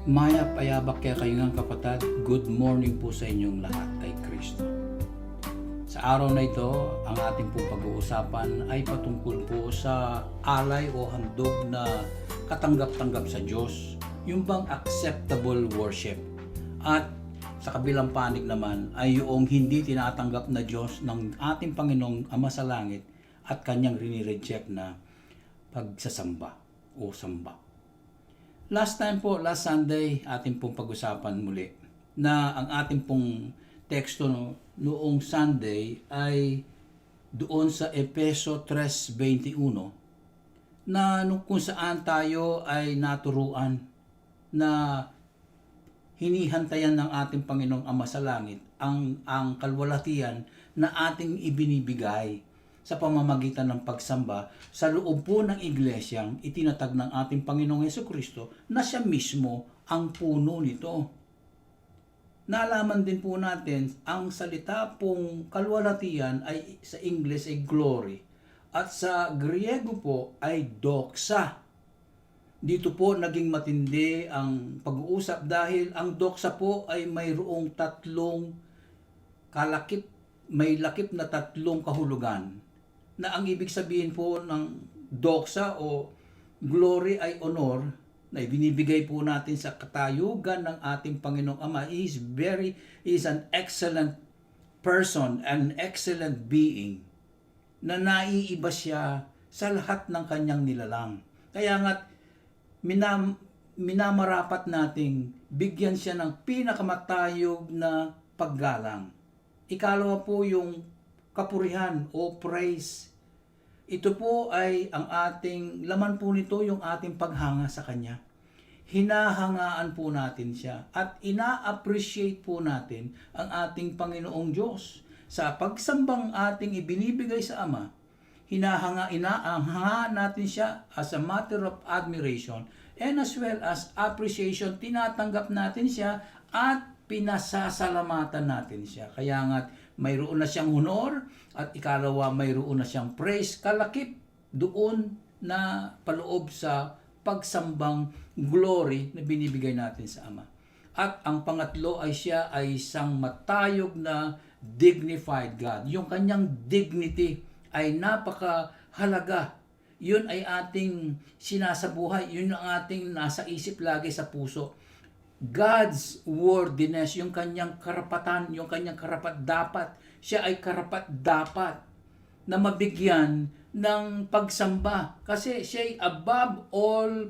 Maya payabak kaya kayo ng kapatid, good morning po sa inyong lahat kay Kristo. Sa araw na ito, ang ating pong pag-uusapan ay patungkol po sa alay o handog na katanggap-tanggap sa Diyos, yung bang acceptable worship. At sa kabilang panig naman ay yung hindi tinatanggap na Diyos ng ating Panginoong Ama sa Langit at kanyang rinireject na pagsasamba o samba. Last Sunday, ating pong pag-usapan muli na ang ating pong teksto noong Sunday ay doon sa Efeso 3:21 na kung saan tayo ay naturuan na hinihantayan ng ating Panginoong Ama sa Langit ang kalwalhatian na ating ibinibigay sa pamamagitan ng pagsamba sa loob po ng iglesyang itinatag ng ating Panginoong Hesukristo na siya mismo ang puno nito. Naalaman din po natin ang salita pong kalwalhatian ay sa English ay glory at sa Griego po ay doxa. Dito po naging matindi ang pag-uusap dahil ang doxa po ay mayroong may lakip na tatlong kahulugan na ang ibig sabihin po ng doxa o glory ay honor na ibinibigay po natin sa katayugan ng ating Panginoong Ama. He is an excellent person, an excellent being na naiiba siya sa lahat ng kanyang nilalang. Kaya nga't minamarapat nating bigyan siya ng pinakamatayog na paggalang. Ikalawa po yung kapurihan o praise. Ito po ay ang ating laman po nito, yung ating paghanga sa Kanya. Hinahangaan po natin siya at ina-appreciate po natin ang ating Panginoong Diyos. Sa pagsambang ating ibinibigay sa Ama, inaangha natin siya as a matter of admiration and as well as appreciation. Tinatanggap natin siya at pinasasalamatan natin siya. Kaya nga mayroon na siyang honor at ikalawa mayroon na siyang praise, kalakip doon na paloob sa pagsambang glory na binibigay natin sa Ama. At ang pangatlo ay siya ay isang matayog na dignified God. Yung kanyang dignity ay napakahalaga. Yun ay ating sinasabuhay. Yun ang ating nasa isip lagi sa puso. God's worthiness, yung kanyang karapatan, yung kanyang karapat-dapat. Siya ay karapat-dapat na mabigyan ng pagsamba kasi siya ay above all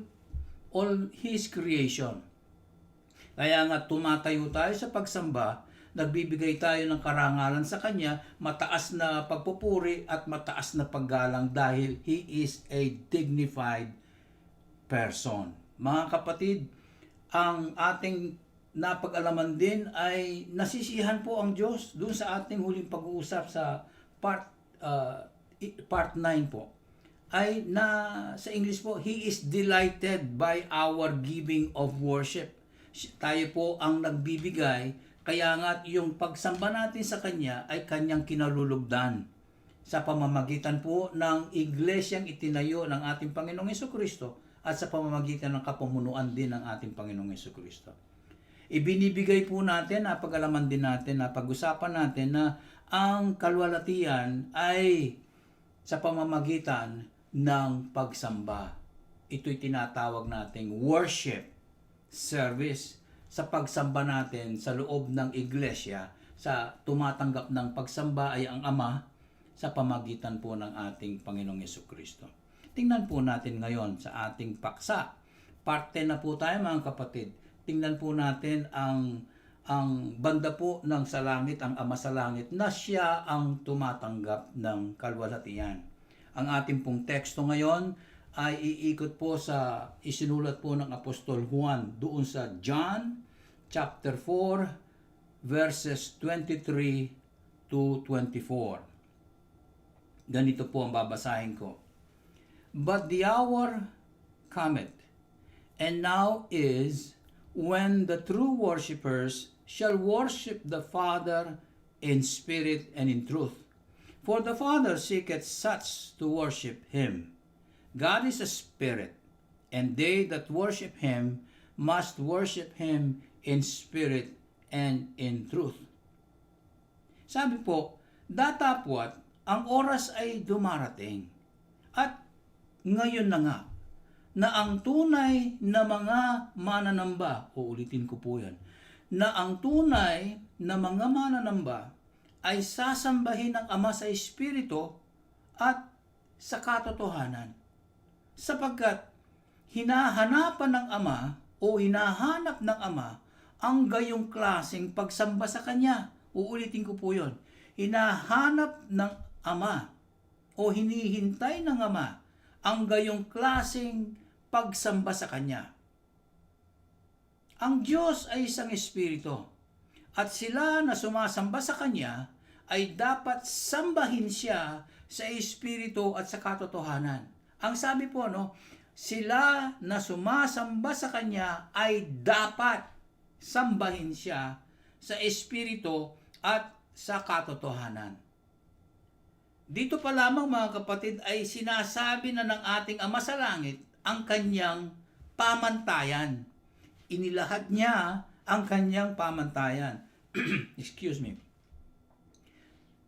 His creation. Kaya nga tumatayo tayo sa pagsamba, nagbibigay tayo ng karangalan sa Kanya, mataas na pagpupuri at mataas na paggalang dahil He is a dignified person. Mga kapatid, ang ating napag-alaman din ay nasisihan po ang Diyos doon sa ating huling pag-uusap sa part 9 po ay na sa English po, He is delighted by our giving of worship. Tayo po ang nagbibigay, kaya nga yung pagsamba natin sa Kanya ay Kanyang kinalulugdan sa pamamagitan po ng iglesyang itinayo ng ating Panginoong Hesukristo at sa pamamagitan ng kapamunuan din ng ating Panginoong Hesukristo. Ibinibigay po natin, napag-alaman din natin, napag-usapan natin na ang kalwalhatian ay sa pamamagitan ng pagsamba. Ito'y tinatawag nating worship service sa pagsamba natin sa loob ng iglesia. Sa tumatanggap ng pagsamba ay ang Ama sa pamagitan po ng ating Panginoong Hesukristo. Tingnan po natin ngayon sa ating paksa. Parte na po tayo mga kapatid. Tingnan po natin ang banda po ng sa langit, ang Ama sa langit, na siya ang tumatanggap ng kalwalhatian. Ang ating pong teksto ngayon ay iikot po sa isinulat po ng Apostol Juan doon sa John chapter 4 verses 23 to 24. Ganito po ang babasahin ko. But the hour cometh, and now is, when the true worshippers shall worship the Father in spirit and in truth. For the Father seeketh such to worship Him. God is a spirit, and they that worship Him must worship Him in spirit and in truth. Sabi po, datapwat, ang oras ay dumarating. At ngayon na nga, na ang tunay na mga mananamba, uulitin ko po yan, na ang tunay na mga mananamba ay sasambahin ng Ama sa Espiritu at sa katotohanan. Sapagkat hinahanapan ng Ama o hinahanap ng Ama ang gayong klaseng pagsamba sa Kanya. Uulitin ko po yun. Hinahanap ng Ama o hinihintay ng Ama ang gayong klaseng pagsamba sa Kanya. Ang Diyos ay isang Espiritu at sila na sumasamba sa Kanya ay dapat sambahin Siya sa Espiritu at sa katotohanan. Ang sabi po, sila na sumasamba sa Kanya ay dapat sambahin Siya sa Espiritu at sa katotohanan. Dito pa lamang mga kapatid ay sinasabi na ng ating Ama sa Langit ang Kanyang pamantayan. Inilahad niya ang Kanyang pamantayan. Excuse me.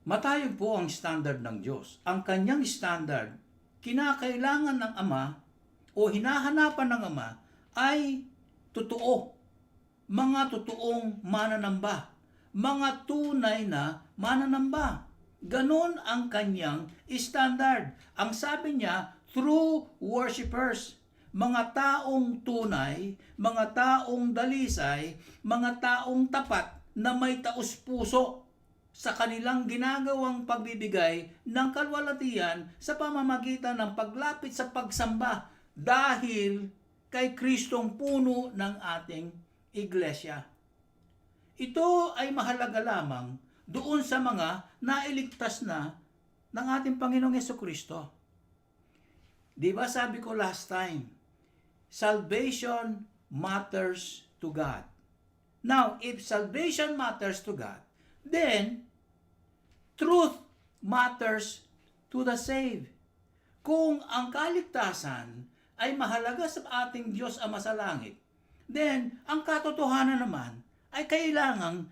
Matayog po ang standard ng Diyos. Ang Kanyang standard, kinakailangan ng Ama o hinahanapan ng Ama ay totoo. Mga totoong mananamba. Mga tunay na mananamba. Ganon ang Kanyang standard. Ang sabi niya, true worshipers. Mga taong tunay, mga taong dalisay, mga taong tapat na may taus-puso sa kanilang ginagawang pagbibigay ng kalwalatian sa pamamagitan ng paglapit sa pagsamba dahil kay Kristong puno ng ating iglesia. Ito ay mahalaga lamang doon sa mga nailigtas na ng ating Panginoong Hesukristo. Di ba sabi ko last time, salvation matters to God. Now, if salvation matters to God, then truth matters to the saved. Kung ang kaligtasan ay mahalaga sa ating Diyos Ama sa Langit, then ang katotohanan naman ay kailangang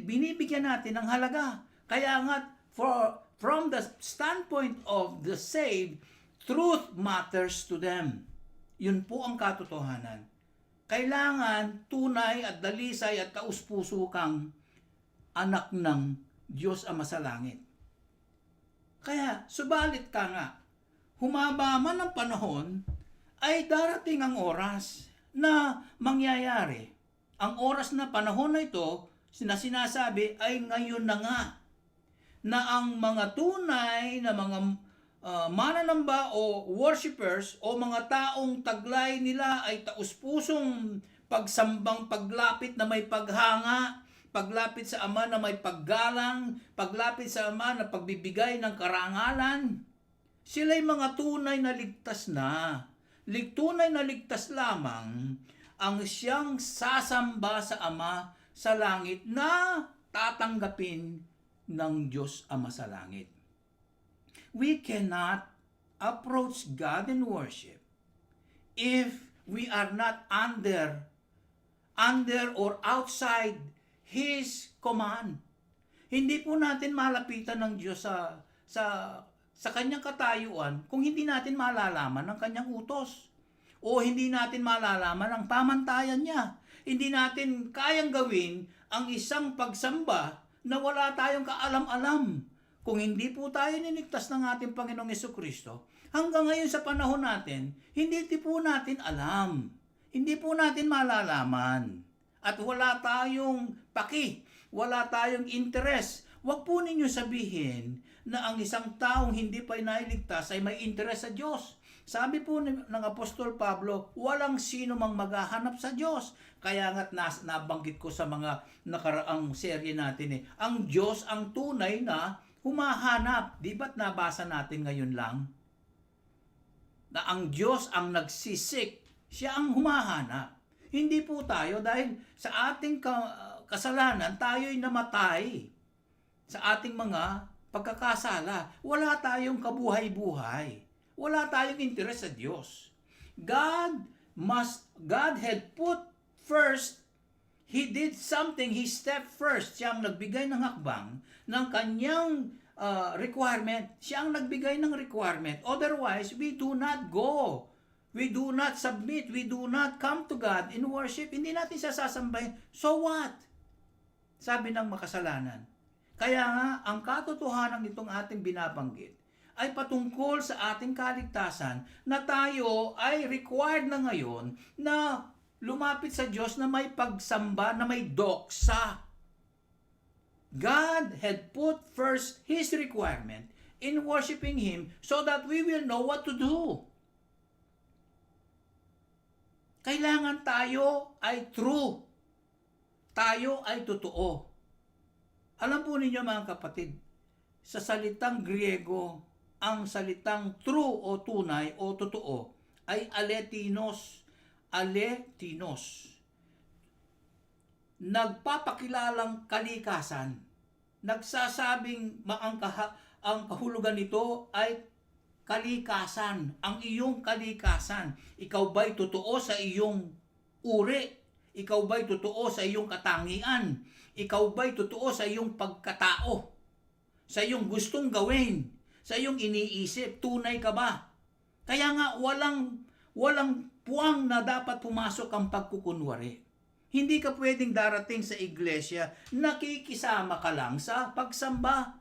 binibigyan natin ng halaga. Kaya nga, from the standpoint of the saved, truth matters to them. Yun po ang katotohanan. Kailangan tunay at dalisay at taus-puso kang anak ng Diyos Ama sa Langit. Kaya, subalit ka nga, humaba man ang panahon, ay darating ang oras na mangyayari. Ang oras na panahon na ito, sinasabi ay ngayon na nga, na ang mga tunay na mga mananamba o worshipers o mga taong taglay nila ay taus-pusong pagsambang paglapit na may paghanga, paglapit sa Ama na may paggalang, paglapit sa Ama na pagbibigay ng karangalan. Sila'y mga tunay na ligtas na. Tunay na ligtas lamang ang siyang sasamba sa Ama sa langit na tatanggapin ng Diyos Ama sa langit. We cannot approach God in worship if we are not under or outside His command. Hindi po natin malapitan ng Diyos sa kanyang katayuan kung hindi natin malalaman ang kanyang utos o hindi natin malalaman ang pamantayan niya. Hindi natin kayang gawin ang isang pagsamba na wala tayong kaalam-alam. Kung hindi po tayo niligtas ng ating Panginoong Hesukristo, hanggang ngayon sa panahon natin, hindi po natin alam. Hindi po natin malalaman. At wala tayong wala tayong interes. Huwag po ninyo sabihin na ang isang taong hindi pa nailigtas ay may interes sa Diyos. Sabi po ng Apostol Pablo, walang sino mang maghahanap sa Diyos. Kaya nga't nabanggit ko sa mga nakaraang serye natin ang Diyos ang tunay na humahanap. Di ba't nabasa natin ngayon lang? Na ang Diyos ang nagsisik, siya ang humahanap. Hindi po tayo dahil sa ating kasalanan, tayo'y namatay sa ating mga pagkakasala. Wala tayong kabuhay-buhay. Wala tayong interes sa Diyos. God had put first, he did something, he stepped first. Siya ang nagbigay ng hakbang ng kanyang requirement. Siya ang nagbigay ng requirement. Otherwise, we do not go. We do not submit. We do not come to God in worship. Hindi natin siya sasambahin. So what? Sabi ng makasalanan. Kaya nga, ang katotohanan nitong ating binabanggit ay patungkol sa ating kaligtasan na tayo ay required na ngayon na lumapit sa Diyos na may pagsamba, na may doksa. God had put first His requirement in worshiping Him so that we will know what to do. Kailangan tayo ay true. Tayo ay totoo. Alam po ninyo mga kapatid, sa salitang Griego, ang salitang true o tunay o totoo ay aletinos. Aletinos. Nagpapakilalang kalikasan. Nagsasabing ang kahulugan nito ay kalikasan. Ang iyong kalikasan. Ikaw ba'y totoo sa iyong uri? Ikaw ba'y totoo sa iyong katangian? Ikaw ba'y totoo sa iyong pagkatao? Sa iyong gustong gawin? Sa iyong iniisip? Tunay ka ba? Kaya nga walang puwang na dapat pumasok ang pagkukunwari. Hindi ka pwedeng darating sa iglesia, nakikisama ka lang sa pagsamba.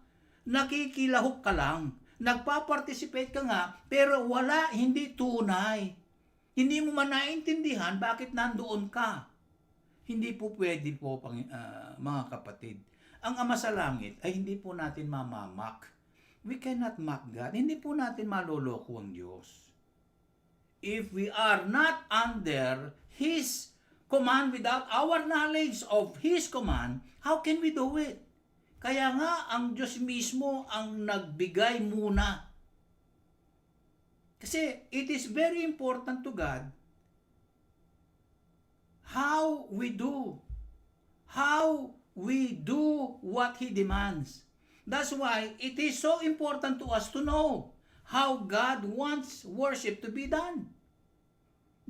Nakikilahok ka lang. Nagpa-participate ka nga, pero hindi tunay. Hindi mo man naintindihan bakit nandoon ka. Hindi po pwede po, mga kapatid. Ang Ama sa Langit ay hindi po natin mamamak. We cannot mock God. Hindi po natin maloloko ang Diyos. If we are not under His command, without our knowledge of His command, how can we do it? Kaya nga, ang Diyos mismo ang nagbigay muna. Kasi it is very important to God how we do what He demands. That's why it is so important to us to know how God wants worship to be done.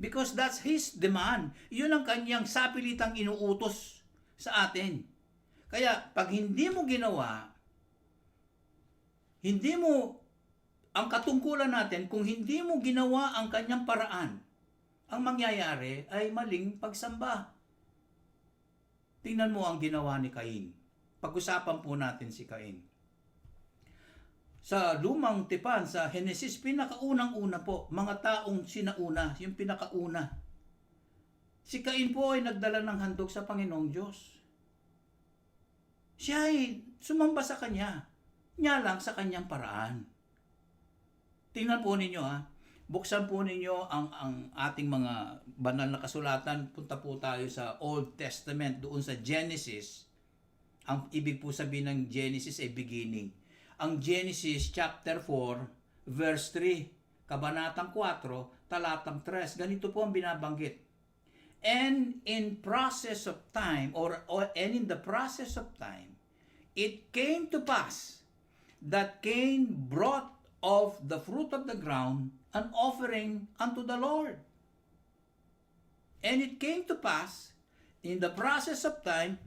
Because that's His demand. Yun ang kanyang sapilitang inuutos sa atin. Kaya pag hindi mo ginawa, ang katungkulan natin, kung hindi mo ginawa ang kanyang paraan, ang mangyayari ay maling pagsamba. Tingnan mo ang ginawa ni Cain. Pag-usapan po natin si Cain. Sa lumang tipan, sa Genesis, pinakaunang-una po, mga taong sinauna, yung pinakauna. Si Cain po ay nagdala ng handog sa Panginoong Diyos. Siya ay sumamba sa Kanya. Niya lang sa Kanyang paraan. Tingnan po ninyo buksan po ninyo ang ating mga banal na kasulatan. Punta po tayo sa Old Testament, doon sa Genesis. Ang ibig po sabihin ng Genesis ay beginning. Ang Genesis chapter 4, verse 3, kabanatang 4, talatang 3. Ganito po ang binabanggit. And in process of time, and in the process of time, it came to pass that Cain brought of the fruit of the ground an offering unto the Lord. And it came to pass, in the process of time,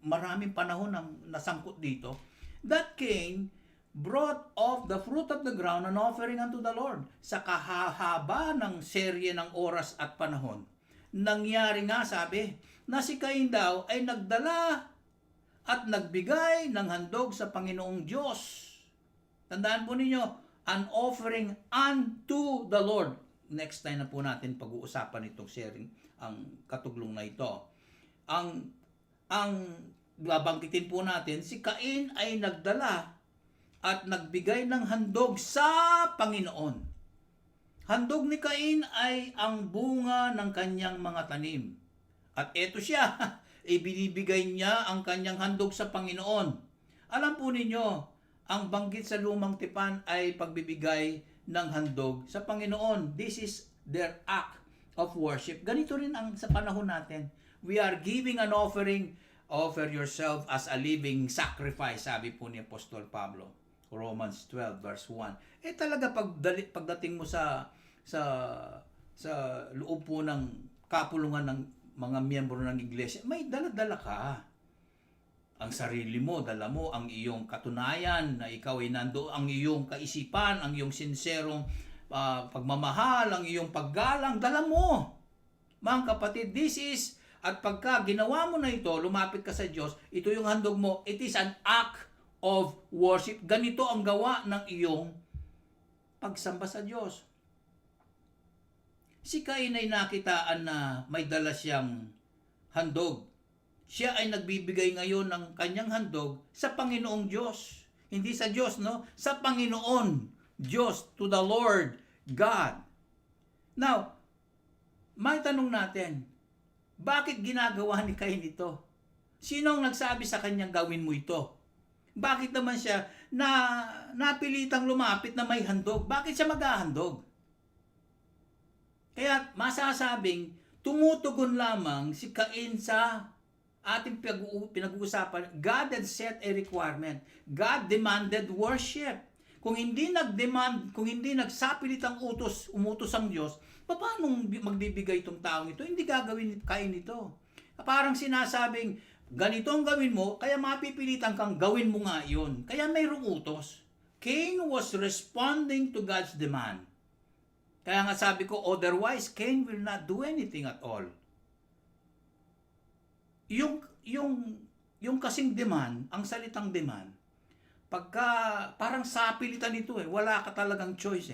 maraming panahon ang nasangkot dito, that Cain brought of the fruit of the ground an offering unto the Lord. Sa kahahaba ng serye ng oras at panahon, nangyari nga, sabi, na si Cain daw ay nagdala at nagbigay ng handog sa Panginoong Diyos. Tandaan po ninyo, an offering unto the Lord. Next time na po natin pag-uusapan itong sharing, ang katuglong na ito. Ang babangkitin po natin, si Cain ay nagdala at nagbigay ng handog sa Panginoon. Handog ni Cain ay ang bunga ng kanyang mga tanim. At eto siya, ibinibigay niya ang kanyang handog sa Panginoon. Alam po ninyo, ang banggit sa lumang tipan ay pagbibigay ng handog sa Panginoon. This is their act of worship. Ganito rin ang sa panahon natin. We are giving an offering. Offer yourself as a living sacrifice, sabi po ni Apostol Pablo. Romans 12 verse 1. Talaga pagdating mo sa loob po ng kapulungan ng mga miyembro ng iglesia, may dala-dala ka. Ang sarili mo, dala mo ang iyong katunayan na ikaw ay nando, ang iyong kaisipan, ang iyong sinserong pagmamahal, ang iyong paggalang, dala mo. Mga kapatid, this is, at pagka ginawa mo na ito, lumapit ka sa Diyos, ito yung handog mo, it is an act of worship. Ganito ang gawa ng iyong pagsamba sa Diyos. Si Cain ay nakitaan na may dala siyang handog. Siya ay nagbibigay ngayon ng kanyang handog sa Panginoong Diyos. Hindi sa Diyos, no? Sa Panginoon Diyos, to the Lord God. Now, may tanong natin, bakit ginagawa ni Cain ito? Sino ang nagsabi sa kanyang gawin mo ito? Bakit naman siya napilitang lumapit na may handog? Bakit siya maghahandog? Kaya masasabing, tumutugon lamang si Cain sa ating pinag-uusapan. God had set a requirement. God demanded worship. Kung hindi nag-demand, kung hindi nagsapilit ang umutos ang Diyos, paano magbibigay itong taong ito? Hindi gagawin ni Cain ito. Parang sinasabing, ganito ang gawin mo, kaya mapipilitan kang gawin mo nga yun. Kaya mayroong utos. Cain was responding to God's demand. Kaya nga sabi ko, otherwise, Cain will not do anything at all. Yung kasing demand, ang salitang demand, pagka parang sapilitan ito wala ka talagang choice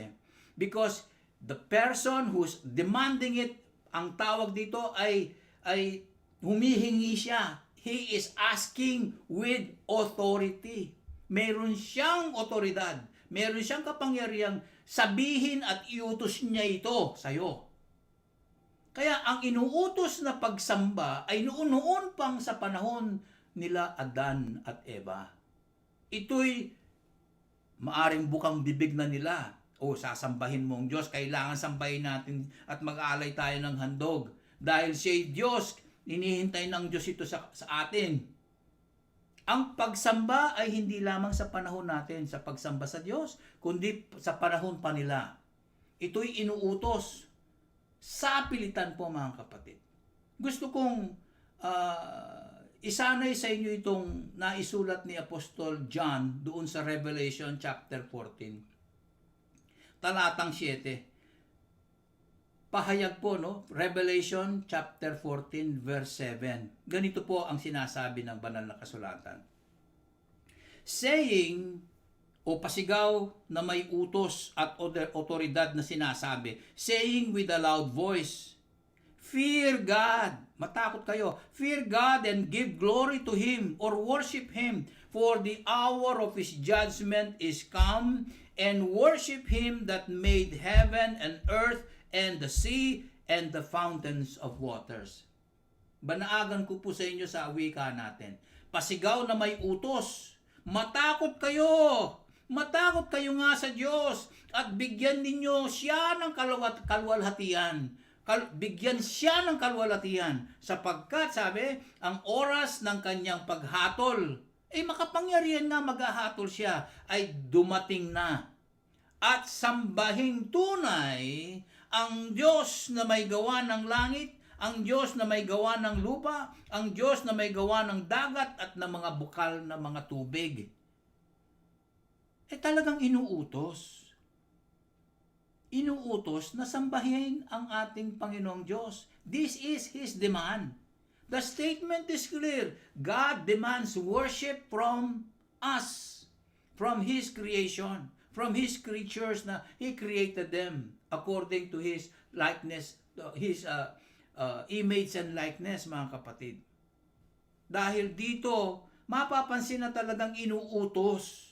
Because the person who's demanding it, ang tawag dito ay humihingi siya. He is asking with authority. Meron siyang otoridad. Meron siyang kapangyarihang sabihin at iutos niya ito sa'yo. Kaya ang inuutos na pagsamba ay noon pang sa panahon nila Adan at Eva. Ito'y maaring bukang bibig na nila. Sasambahin mo ang Diyos, kailangan sambahin natin at mag-aalay tayo ng handog. Dahil siya'y Diyos, inihintay ng Diyos ito sa atin. Ang pagsamba ay hindi lamang sa panahon natin, sa pagsamba sa Diyos, kundi sa panahon pa nila. Ito'y inuutos. Sapilitan po mga kapatid. Gusto kong isanay sa inyo itong naisulat ni Apostol John doon sa Revelation chapter 14. Talatang 7. Pahayag po, no? Revelation chapter 14 verse 7. Ganito po ang sinasabi ng banal na kasulatan. Saying, o pasigaw na may utos at otoridad na sinasabi, saying with a loud voice, fear God. Matakot kayo. Fear God and give glory to Him or worship Him, for the hour of His judgment is come, and worship Him that made heaven and earth and the sea and the fountains of waters. Banaagan ko po sa inyo sa wika natin. Pasigaw na may utos. Matakot kayo. Matakot kayo nga sa Diyos at bigyan ninyo siya ng kalwalhatian. Bigyan siya ng kalwalhatian sapagkat, sabi, ang oras ng kanyang paghatol, makapangyarihan nga maghahatol siya, ay dumating na. At sambahin tunay ang Diyos na may gawa ng langit, ang Diyos na may gawa ng lupa, ang Diyos na may gawa ng dagat at ng mga bukal na mga tubig. Talagang inuutos. Inuutos na sambahin ang ating Panginoong Diyos. This is His demand. The statement is clear. God demands worship from us, from His creation, from His creatures na He created them according to His likeness, His image and likeness, mga kapatid. Dahil dito, mapapansin na talagang inuutos.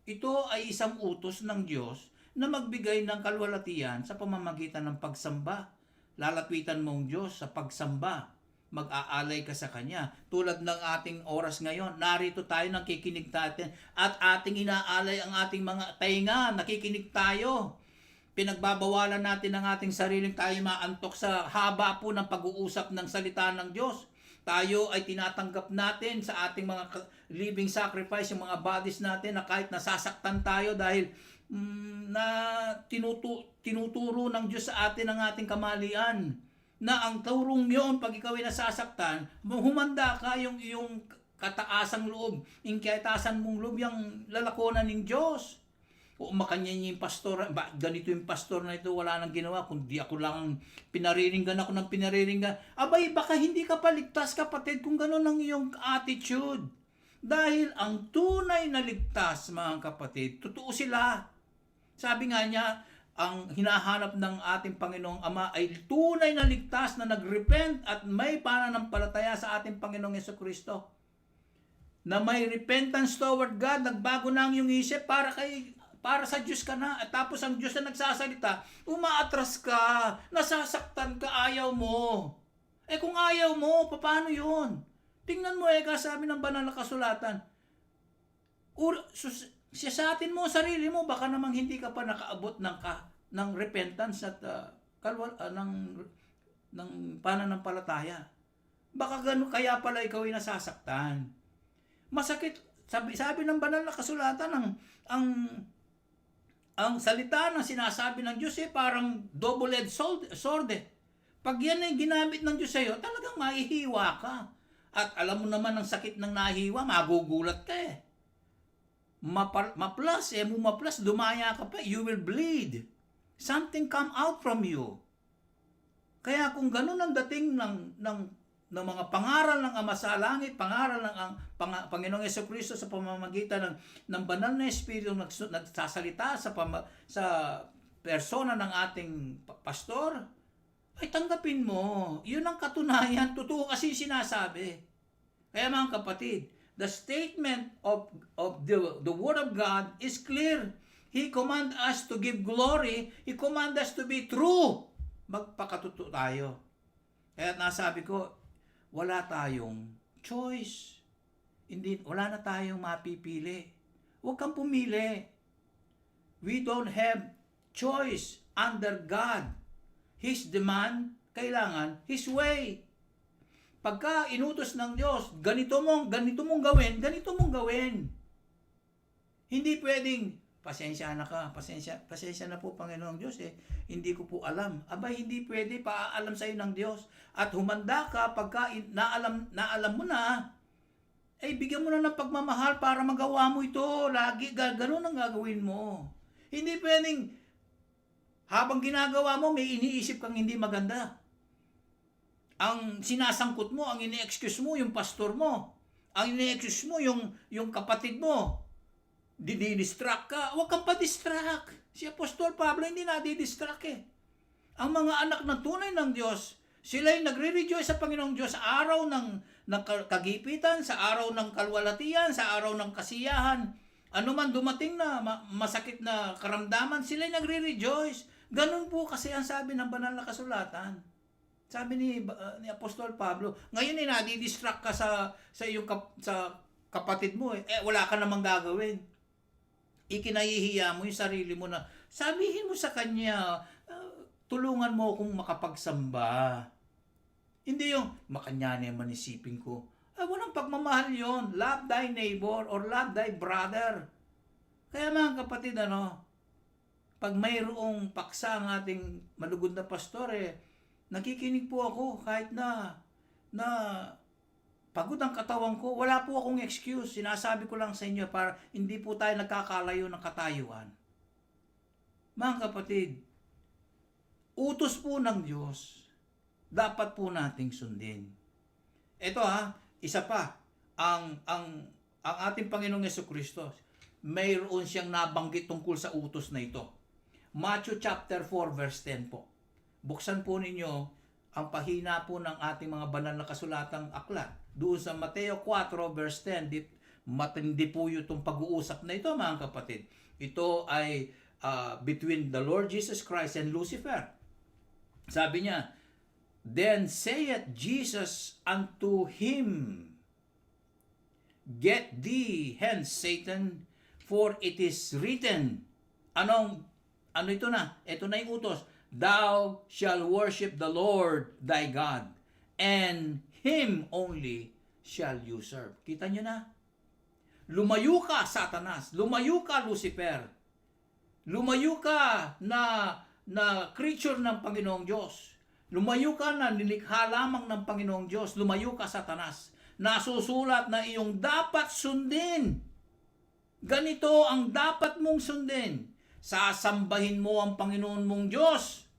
Ito ay isang utos ng Diyos na magbigay ng kalwalhatian sa pamamagitan ng pagsamba. Lalapitan mo ang Diyos sa pagsamba. Mag-aalay ka sa Kanya. Tulad ng ating oras ngayon, narito tayo, nakikinig natin at ating inaalay ang ating mga tainga, nakikinig tayo. Pinagbabawalan natin ang ating sariling tayo maantok sa haba po ng pag-uusap ng salita ng Diyos. Tayo ay tinatanggap natin sa ating mga living sacrifice, yung mga bodies natin na kahit nasasaktan tayo dahil na tinuturo ng Diyos sa atin ang ating kamalian. na ang turong yon, pag ikaw ay nasasaktan, humanda ka yung iyong kataasang loob, yung kataasang mong loob, yung lalakonan ng Diyos. O makanya yung pastor, ganito yung pastor na ito, wala nang ginawa, kundi ako lang pinariringgan ako ng pinariringgan. Abay, baka hindi ka paligtas, kapatid, kung gano'n ang iyong attitude. Dahil ang tunay na ligtas, mga kapatid, totoo sila. Sabi nga niya, ang hinahanap ng ating Panginoong Ama ay tunay na ligtas na nagrepent at may pananampalataya sa ating Panginoong Jesucristo. Na may repentance toward God, nagbago na ang iyong isip para sa Diyos ka na. At tapos ang Diyos na nagsasalita, umaatras ka, nasasaktan ka, ayaw mo. Kung ayaw mo, paano yun? Tingnan mo sabi ng banal na kasulatan, siyasatin mo sarili mo, baka namang hindi ka pa nakaabot ng repentance at ng pananampalataya. Baka gano'n, kaya pala ikaw ay nasasaktan. Masakit, sabi ng banal na kasulatan, ang salita na sinasabi ng Diyos parang double-edged sword. Pag yan ay ginamit ng Diyos sa'yo, talagang mahihiwa ka. At alam mo naman ang sakit ng nahiwa, magugulat ka maplas, dumaya ka pa, you will bleed. Something come out from you. Kaya kung ganun ang dating ng mga pangaral ng Ama sa Langit, pangaral ng Panginoong Jesucristo sa pamamagitan ng banal na Espiritu nagsasalita sa persona ng ating pastor, ay tanggapin mo. Yun ang katunayan. Totoo kasi sinasabi. Kaya mga kapatid, the statement of the Word of God is clear. He command us to give glory. He command us to be true. Magpakatuto tayo. Kaya nasabi ko, wala tayong choice. Wala na tayong mapipili. Huwag kang pumili. We don't have choice under God. His demand, kailangan His way. Pagka inutos ng Diyos, ganito mong gawin. Hindi pwedeng, pasensya na ka, pasensya na po Panginoong Diyos hindi ko po alam. Abay, hindi pwede, paaalam sa iyo ng Diyos. At humanda ka, pagka naalam mo na, bigyan mo na ng pagmamahal para magawa mo ito. Lagi, ganun ang gagawin mo. Hindi pwedeng, habang ginagawa mo, may iniisip kang hindi maganda. Ang sinasangkot mo, ang ini-excuse mo, yung pastor mo. Ang ini-excuse mo, yung kapatid mo. Didistract ka. Huwag kang pa-distract. Si Apostol Pablo hindi nadidistract Ang mga anak na tunay ng Diyos, sila'y nagre-rejoice sa Panginoong Diyos sa araw ng kagipitan, sa araw ng kalwalatian, sa araw ng kasiyahan. Ano man dumating na masakit na karamdaman, sila'y nagre-rejoice. Ganun po kasi ang sabi ng banal na kasulatan. Sabi ni Apostol Pablo, ngayon nadidistract ka sa iyong sa kapatid mo wala ka namang gagawin. Ikinahihiya mo yung sarili mo na sabihin mo sa kanya, tulungan mo akong makapagsamba. Hindi yung makanyane manisipin ko. Walang pagmamahal yon. Love thy neighbor or love thy brother. Kaya mga kapatid, pag mayroong paksa ang ating malugod na pastor, nakikinig po ako kahit na pagod ang katawan ko, wala po akong excuse. Sinasabi ko lang sa inyo para hindi po tayo nagkakalayo ng katayuan. Mga kapatid, utos po ng Diyos, dapat po nating sundin. Ito isa pa, ang ating Panginoong Jesucristo, mayroon siyang nabanggit tungkol sa utos na ito. Matthew chapter 4 verse 10 po. Buksan po ninyo ang pahina po ng ating mga banal na kasulatang aklat. Doon sa Mateo 4 verse 10, matindi po itong pag-uusap na ito mga kapatid. Ito ay between the Lord Jesus Christ and Lucifer. Sabi niya, then saith Jesus unto him, get thee hence, Satan, for it is written. Ano ito na? Ito na yung utos. Thou shall worship the Lord thy God, and Him only shall you serve. Kita nyo na? Lumayo ka, Satanas. Lumayo ka, Lucifer. Lumayo ka na creature ng Panginoong Diyos. Lumayo ka na, nilikha lamang ng Panginoong Diyos. Lumayo ka, Satanas. Nasusulat na iyong dapat sundin. Ganito ang dapat mong sundin. Sasambahin mo ang Panginoon mong Diyos.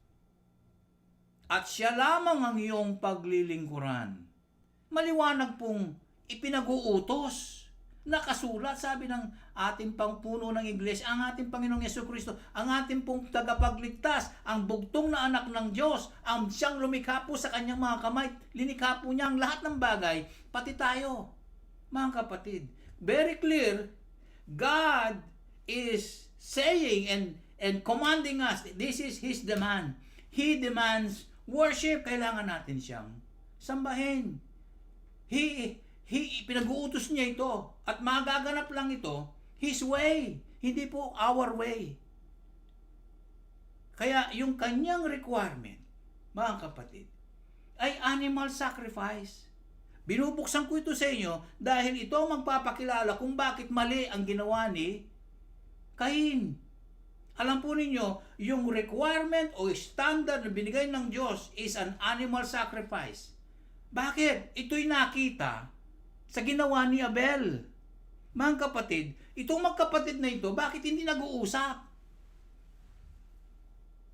At siya lamang ang iyong paglilingkuran. Maliwanag pong ipinag-uutos. Nakasulat, sabi ng ating pangpuno ng Iglesia, ang ating Panginoong Yesukristo, ang ating pong tagapagligtas, ang bugtong na anak ng Diyos, ang siyang lumikha po sa kanyang mga kamay, linikha po niya ang lahat ng bagay, pati tayo. Mga kapatid, very clear, God is saying and commanding us, this is His demand. He demands worship. Kailangan natin siyang sambahin. Pinag-uutos niya ito at magaganap lang ito His way, hindi po our way. Kaya yung kanyang requirement, mga kapatid, ay animal sacrifice. Binubuksan ko ito sa inyo dahil ito ang magpapakilala kung bakit mali ang ginawa ni Cain. Alam po ninyo, yung requirement o standard na binigay ng Diyos is an animal sacrifice. Bakit? Ito'y nakita sa ginawa ni Abel. Mga kapatid, itong magkapatid na ito, bakit hindi nag-uusap?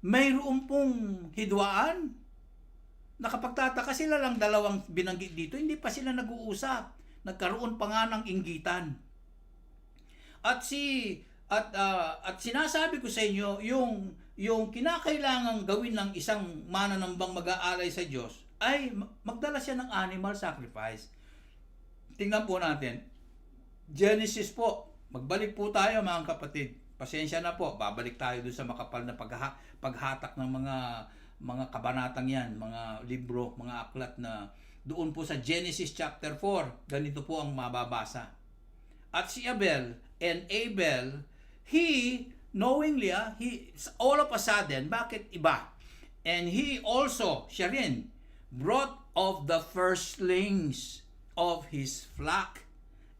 Mayroon pong hidwaan. Nakapagtataka sila lang dalawang binanggit dito, hindi pa sila nag-uusap. Nagkaroon pa nga ng inggitan. At sinasabi ko sa inyo, yung kinakailangang gawin ng isang mananambang mag-aalay sa Diyos ay magdala siya ng animal sacrifice. Tingnan po natin. Genesis po. Magbalik po tayo mga kapatid. Pasensya na po. Babalik tayo dun sa makapal na paghatak ng mga kabanatang yan, mga libro, mga aklat na doon po sa Genesis chapter 4. Ganito po ang mababasa. At si Abel and Abel, he knowingly, all of a sudden, bakit iba? And he also, siya rin, brought of the firstlings of his flock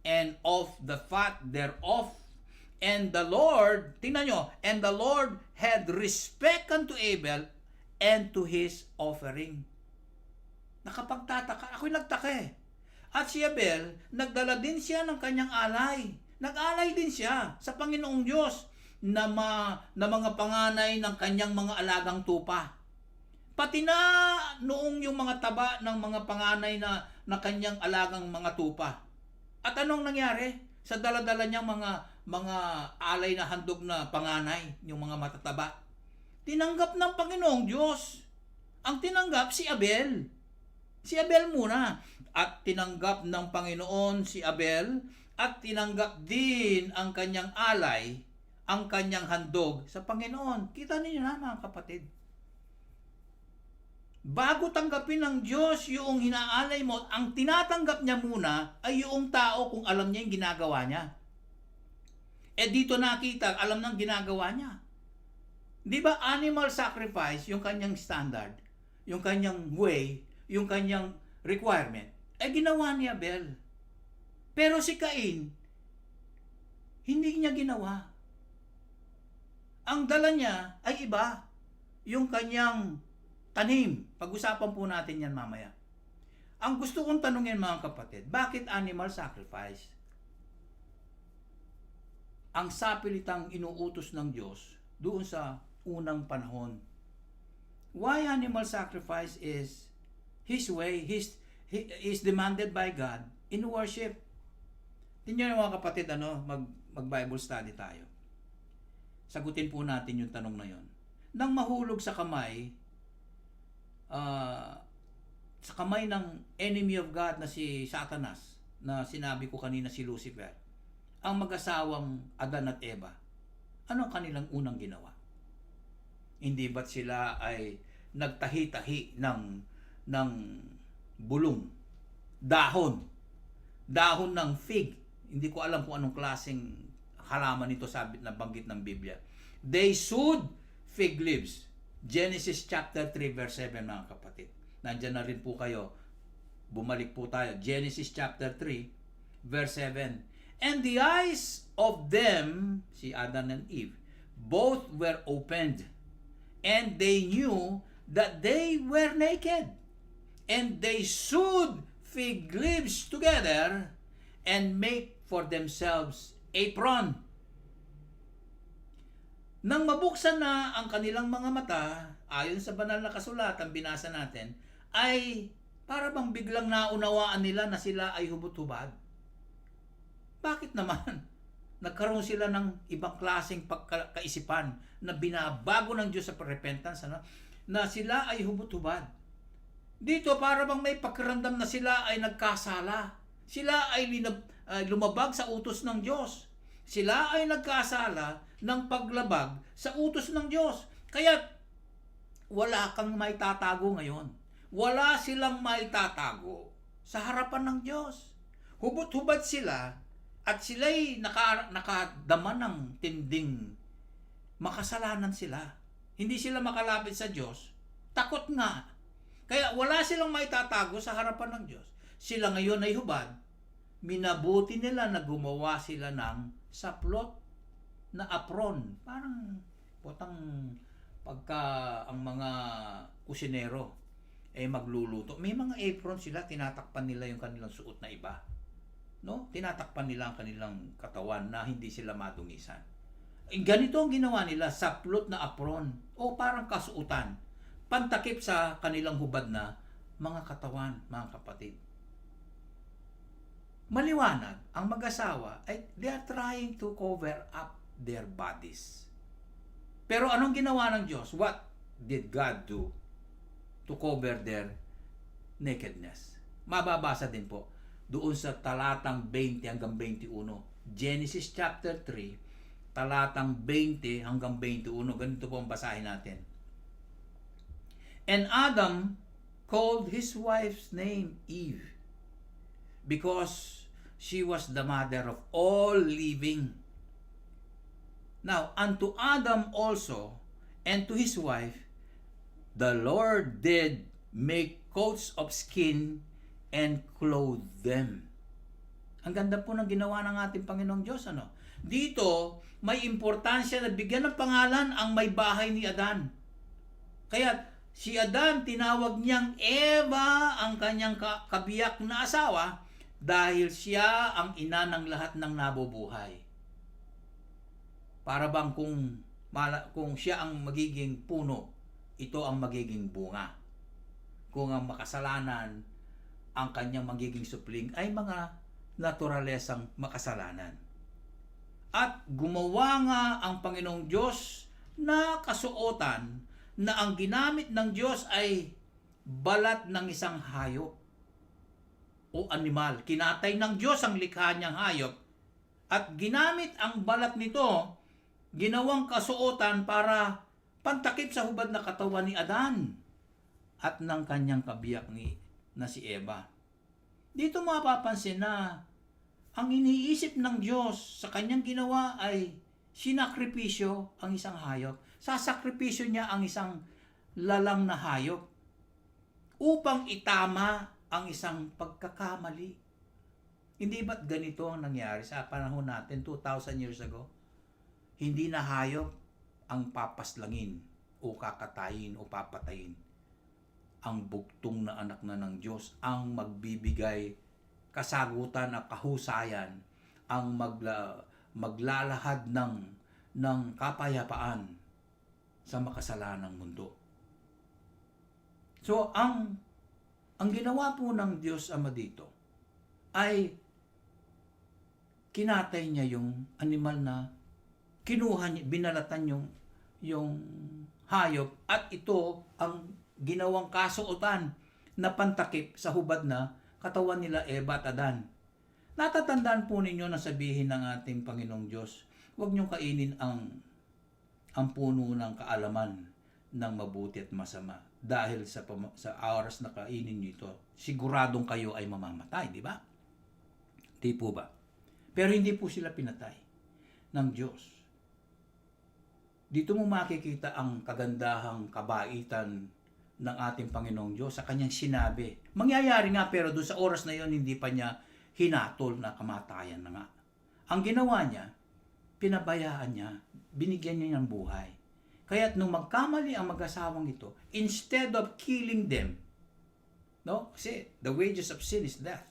and of the fat thereof. And the Lord, tingnan nyo, and the Lord had respect unto Abel and to his offering. Nakapagtataka, ako'y nagtaka eh. At si Abel, nagdala din siya ng kanyang alay. Nag-alay din siya sa Panginoong Diyos na mga panganay ng kanyang mga alagang tupa. Pati na noong yung mga taba ng mga panganay na kanyang alagang mga tupa. At anong nangyari? Sa daladala niyang mga alay na handog na panganay, yung mga matataba. Tinanggap ng Panginoong Diyos. Ang tinanggap si Abel. Si Abel muna. At tinanggap ng Panginoon si Abel at tinanggap din ang kanyang alay, ang kanyang handog sa Panginoon. Kita niyo na mga kapatid. Bago tanggapin ng Diyos yung hinaalay mo, ang tinatanggap niya muna ay yung tao kung alam niya yung ginagawa niya. Eh dito nakita, alam ng ginagawa niya. Di ba animal sacrifice yung kanyang standard, yung kanyang way, yung kanyang requirement, eh ginawa ni Abel. Pero si Cain, hindi niya ginawa. Ang dala niya ay iba, yung kanyang tanim. Pag-usapan po natin yan mamaya. Ang gusto kong tanungin mga kapatid, bakit animal sacrifice? Ang sapilitang inuutos ng Diyos doon sa unang panahon. Why animal sacrifice is His way, is demanded by God in worship. Tingnan mga kapatid, mag-Bible study tayo. Sagutin po natin yung tanong na yon. Nang mahulog sa kamay ng enemy of God na si Satanas, na sinabi ko kanina si Lucifer, ang mag-asawang Adan at Eva, ano ang kanilang unang ginawa? Hindi ba't sila ay nagtahi-tahi ng bulong, dahon ng fig? Hindi ko alam kung anong klaseng halaman ito, sabi na banggit ng Biblia. They sewed fig leaves. Genesis chapter 3 verse 7 mga kapatid. Nandiyan na rin po kayo. Bumalik po tayo. Genesis chapter 3 verse 7. And the eyes of them, si Adam and Eve, both were opened, and they knew that they were naked, and they sewed fig leaves together and make for themselves apron. Nang mabuksan na ang kanilang mga mata, ayon sa banal na kasulatan binasa natin, ay para bang biglang naunawaan nila na sila ay hubot-hubad. Bakit naman? Nagkaroon sila ng ibang klaseng pagkaisipan na binabago ng Diyos sa repentance, ano? Na sila ay hubot-hubad. Dito para bang may pakiramdam na sila ay nagkasala. Sila ay lumabag sa utos ng Diyos. Sila ay nagkasala ng paglabag sa utos ng Diyos. Kaya wala kang maitatago ngayon. Wala silang maitatago sa harapan ng Diyos. Hubot-hubad sila at sila'y nakadama ng tinding makasalanan sila. Hindi sila makalapit sa Diyos. Takot nga. Kaya wala silang maitatago sa harapan ng Diyos. Sila ngayon ay hubad. Minabuti nila na gumawa sila ng saplot na apron. Parang pagka ang mga kusinero ay magluluto. May mga apron sila, tinatakpan nila yung kanilang suot na iba. No? Tinatakpan nila ang kanilang katawan na hindi sila madungisan. Ganito ang ginawa nila, saplot na apron o parang kasuutan. Pantakip sa kanilang hubad na mga katawan, mga kapatid. Maliwanag, ang mag-asawa ay they are trying to cover up their bodies. Pero anong ginawa ng Diyos? What did God do to cover their nakedness? Mababasa din po doon sa talatang 20 hanggang 21. Genesis chapter 3, talatang 20 hanggang 21. Ganito po ang basahin natin. And Adam called his wife's name Eve, because she was the mother of all living. Now, unto Adam also, and to his wife, the Lord did make coats of skin and clothe them. Ang ganda po ng ginawa ng ating Panginoong Diyos, ano? Dito, may importansya na bigyan ng pangalan ang may bahay ni Adan. Kaya, si Adan, tinawag niyang Eva ang kanyang kabiyak na asawa dahil siya ang ina ng lahat ng nabubuhay. Para bang kung siya ang magiging puno, ito ang magiging bunga. Kung ang makasalanan, ang kanyang magiging supling ay mga naturalesang makasalanan. At gumawa nga ang Panginoong Diyos na kasuotan na ang ginamit ng Diyos ay balat ng isang hayop o animal. Kinatay ng Diyos ang likha niyang hayop at ginamit ang balat nito, ginawang kasuotan para pantakip sa hubad na katawan ni Adan at ng kanyang kabiyak na si Eva. Dito mapapansin na ang iniisip ng Diyos sa kanyang ginawa ay sinakripisyo ang isang hayop. Sasakripisyo niya ang isang lalang na hayop upang itama ang isang pagkakamali. Hindi ba't ganito ang nangyari sa panahon natin 2,000 years ago? Hindi na hayop ang papaslangin o kakatayin o papatayin. Ang bugtong na anak na ng Diyos ang magbibigay kasagutan at kahusayan, ang maglalahad ng kapayapaan sa makasalanang mundo. So, ang ginawa po ng Diyos Ama dito ay kinatay niya yung animal na kinuha niya, binalatan yung hayop at ito ang ginawang kasuotan na pantakip sa hubad na katawan nila Eva at Adan. Natatandaan po ninyo na sabihin ng ating Panginoong Diyos, huwag niyong kainin ang puno ng kaalaman ng mabuti at masama. Dahil sa oras na kainin niyo ito, siguradong kayo ay mamamatay, di ba? Di po ba? Pero hindi po sila pinatay ng Diyos. Dito mo makikita ang kagandahang kabaitan ng ating Panginoong Diyos sa kanyang sinabi. Mangyayari nga pero doon sa oras na yon hindi pa niya hinatol na kamatayan na nga. Ang ginawa niya, pinabayaan niya, binigyan niya ng buhay. Kaya't nung magkamali ang mag-asawang ito, instead of killing them, no? Kasi the wages of sin is death,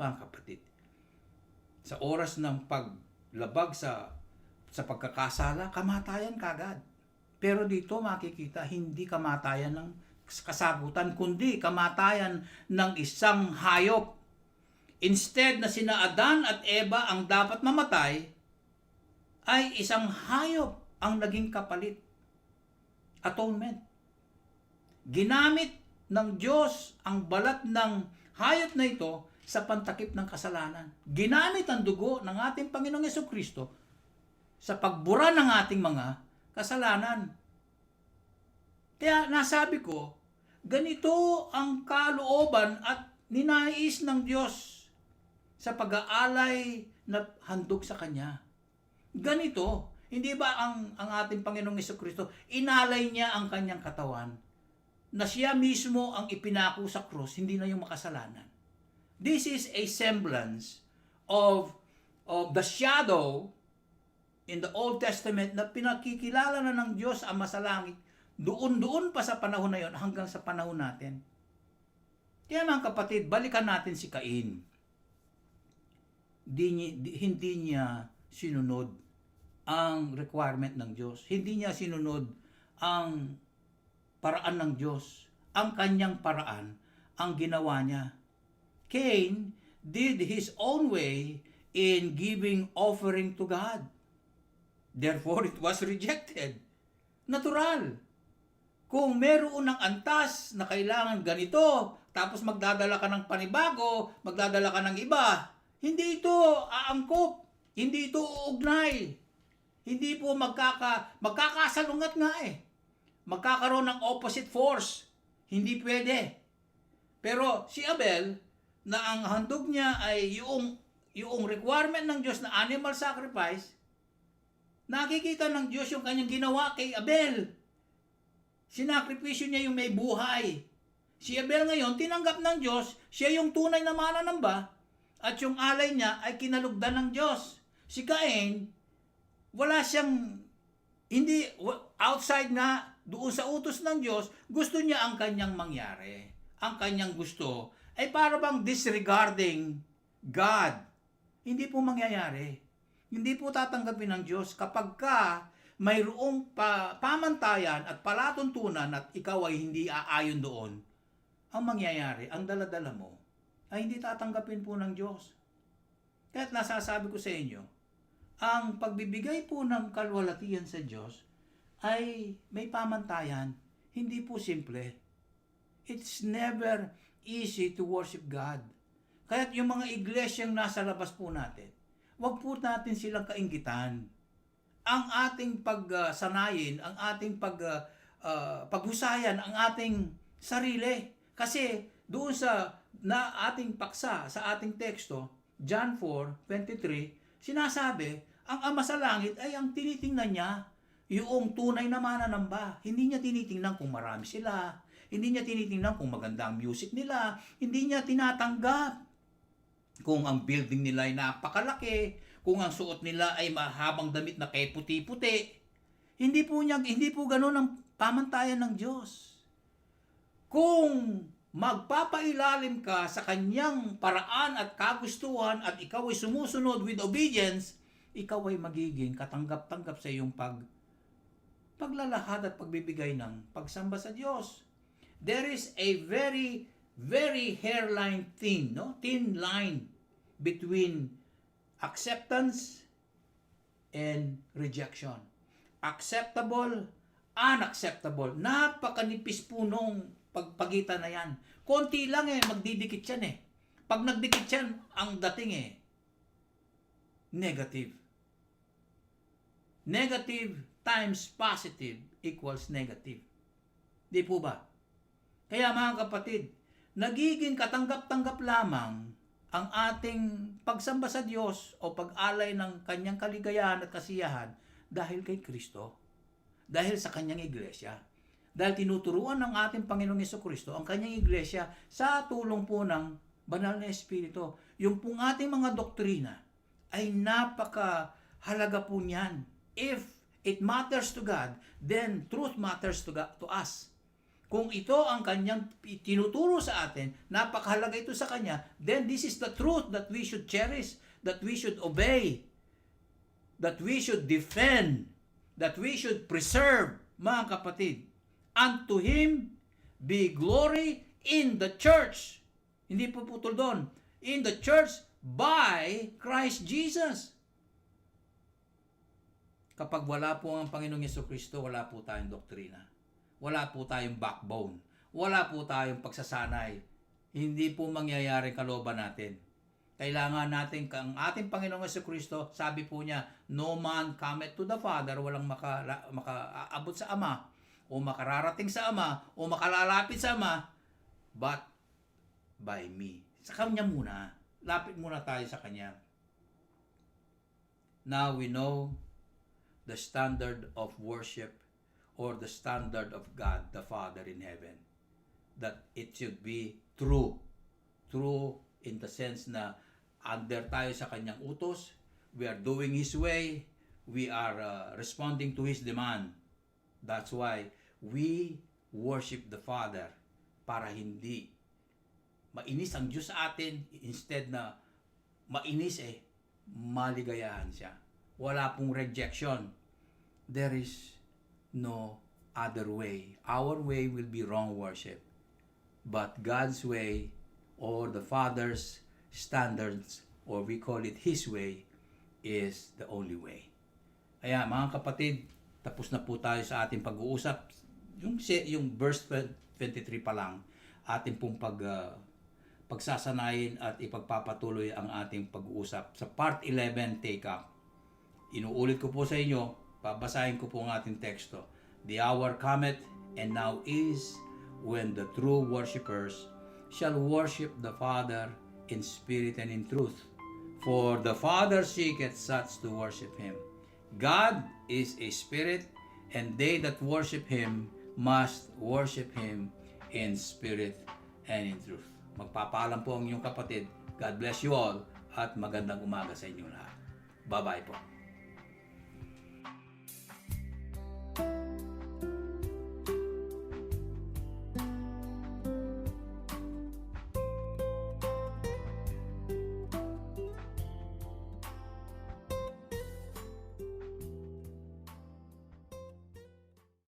mga kapatid. Sa oras ng paglabag sa pagkakasala, kamatayan kagad. Pero dito makikita, hindi kamatayan ng kasagutan, kundi kamatayan ng isang hayop. Instead na sina Adan at Eva ang dapat mamatay, ay isang hayop ang naging kapalit. Atonement. Ginamit ng Diyos ang balat ng hayop na ito sa pantakip ng kasalanan. Ginamit ang dugo ng ating Panginoong Jesucristo sa pagbura ng ating mga kasalanan. Kaya nasabi ko, ganito ang kalooban at ninais ng Diyos sa pag-aalay na handog sa Kanya. Ganito, hindi ba ang ating Panginoong Jesucristo, inalay niya ang Kanyang katawan na siya mismo ang ipinako sa krus, hindi na yung makasalanan. This is a semblance of the shadow in the Old Testament na pinakikilala na ng Diyos ang masalangit doon pa sa panahon na yon hanggang sa panahon natin. Kaya mga kapatid, balikan natin si Cain. Hindi niya sinunod ang requirement ng Diyos. Hindi niya sinunod ang paraan ng Diyos. Ang kanyang paraan ang ginawa niya. Cain did his own way in giving offering to God. Therefore, it was rejected. Natural. Kung meron ng antas na kailangan ganito, tapos magdadala ka ng panibago, magdadala ka ng iba, hindi ito aangkop. Hindi ito uugnay. Hindi po magkakasalungat nga eh. Magkakaroon ng opposite force. Hindi pwede. Pero si Abel, na ang handog niya ay yung requirement ng Diyos na animal sacrifice, nakikita ng Diyos yung kanyang ginawa kay Abel. Sinakripisyo niya yung may buhay. Si Abel ngayon, tinanggap ng Diyos, siya yung tunay na mananamba, at yung alay niya ay kinalugdan ng Diyos. Si Cain, wala siyang, hindi, outside nga, doon sa utos ng Diyos, gusto niya ang kanyang mangyari. Ang kanyang gusto ay para bang disregarding God. Hindi po mangyayari. Hindi po tatanggapin ng Diyos kapag ka mayroong pamantayan at palatuntunan at ikaw ay hindi aayon doon. Ang mangyayari, ang daladala mo, ay hindi tatanggapin po ng Diyos. Kaya't nasasabi ko sa inyo, ang pagbibigay po ng kalwalatian sa Diyos ay may pamantayan. Hindi po simple. It's never easy to worship God. Kaya't yung mga iglesyang nasa labas po natin, wag po natin silang kainggitan. Ang ating pagsanayin, ang ating paghusayan, ang ating sarili. Kasi doon sa ating paksa, sa ating teksto, John 4:23, sinasabi, ang Ama sa langit ay ang tinitingnan niya yung tunay na mananamba. Hindi niya tinitingnan kung marami sila. Hindi niya tinitingnan kung maganda ang music nila. Hindi niya tinatanggap kung ang building nila ay napakalaki, kung ang suot nila ay mahabang damit na kay puti-puti. Hindi po ganoon ang pamantayan ng Diyos. Kung magpapailalim ka sa kanyang paraan at kagustuhan at ikaw ay sumusunod with obedience, ikaw ay magiging katanggap-tanggap sa iyong paglalahad at pagbibigay ng pagsamba sa Diyos. There is a very, very thin line between acceptance and rejection. Acceptable, unacceptable. Napakanipis po nung pagpagitan na yan. Konti lang magdidikit yan eh. Pag nagdikit yan, ang dating negative. Negative times positive equals negative. Di po ba? Kaya mga kapatid, nagiging katanggap-tanggap lamang ang ating pagsamba sa Diyos o pag-alay ng kanyang kaligayahan at kasiyahan dahil kay Kristo. Dahil sa kanyang iglesia. Dahil tinuturuan ng ating Panginoong Jesucristo ang kanyang iglesia sa tulong po ng Banal na Espiritu. Yung pong ating mga doktrina ay napakahalaga po niyan. If it matters to God, then truth matters to God, to us. Kung ito ang kanyang tinuturo sa atin, napakahalaga ito sa kanya, then this is the truth that we should cherish, that we should obey, that we should defend, that we should preserve, mga kapatid. Unto Him be glory in the church. Hindi po putol doon. In the church by Christ Jesus. Kapag wala po ang Panginoong Jesucristo, wala po tayong doktrina. Wala po tayong backbone. Wala po tayong pagsasanay. Hindi po mangyayari kalooban natin. Kailangan natin, ang ating Panginoong Jesucristo, sabi po niya, no man cometh to the Father, walang makaabot sa Ama, o makararating sa Ama, o makalalapit sa Ama, but by me. Sa Kanya muna. Lapit muna tayo sa Kanya. Now we know the standard of worship or the standard of God the Father in heaven. That it should be true. True in the sense na under tayo sa Kanyang utos, we are doing His way, we are responding to His demand. That's why we worship the Father para hindi mainis ang Diyos sa atin, instead na mainis maligayahan siya. Wala pong rejection. There is no other way. Our way will be wrong worship. But God's way, or the Father's standards, or we call it His way, is the only way. Kaya mga kapatid, tapos na po tayo sa ating pag-uusap. Yung verse 23 pa lang, ating pong pagsasanayin at ipagpapatuloy ang ating pag-uusap. Sa part 11, take up. Inuulit ko po sa inyo, babasahin ko po ang ating teksto. The hour cometh, and now is, when the true worshipers shall worship the Father in spirit and in truth. For the Father seeketh such to worship Him. God is a spirit, and they that worship Him must worship Him in spirit and in truth. Magpapaalam po ang inyong kapatid. God bless you all, at magandang umaga sa inyong lahat. Bye-bye po.